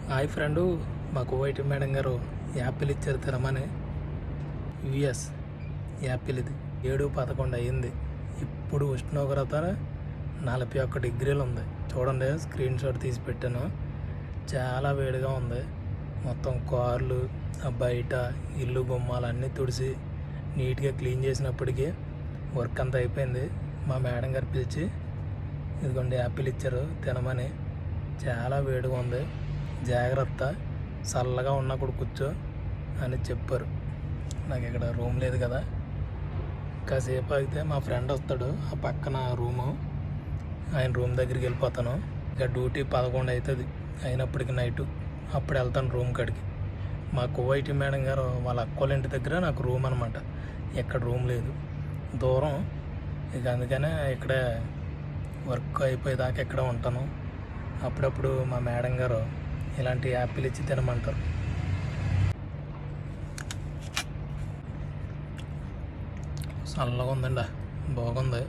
Hi friend, మా Kuwait madam గారు Apple ఇచ్చారు తినమని. యుఎస్ యాపిల్ ఇది 7-11 అయ్యింది. ఇప్పుడు ఉష్ణోగ్రత 41 డిగ్రీలు ఉంది. చూడండి, స్క్రీన్ షాట్ తీసి పెట్టాను. చాలా వేడిగా ఉంది. మొత్తం కార్లు, బయట ఇల్లు గుమ్మాలు అన్నీ తుడిసి నీట్గా క్లీన్ చేసినప్పటికీ వర్క్ అంతా అయిపోయింది. మా మేడం గారు పిలిచి ఇదిగోండి యాపిల్ ఇచ్చారు తినమని. చాలా వేడిగా ఉంది, జాగ్రత్త, చల్లగా ఉన్నప్పుడు కూర్చో అని చెప్పారు. నాకు ఇక్కడ రూమ్ లేదు కదా, కాసేపు అయితే మా ఫ్రెండ్ వస్తాడు, ఆ పక్కన రూము, ఆయన రూమ్ దగ్గరికి వెళ్ళిపోతాను. ఇక డ్యూటీ 11 అవుతుంది అయినప్పటికీ నైటు, అప్పుడు వెళ్తాను రూమ్ కాడికి. మా కువైట్ మేడం గారు వాళ్ళ అక్కోళ్ళ ఇంటి దగ్గర నాకు రూమ్ అనమాట. ఎక్కడ రూమ్ లేదు, దూరం. ఇక అందుకనే ఇక్కడే వర్క్ అయిపోయేదాకా ఇక్కడ ఉంటాను. అప్పుడప్పుడు మా మేడం గారు ఇలాంటి యాపిల్ ఇచ్చి తినమంటారు. చల్లగా ఉందండి, బాగుంది.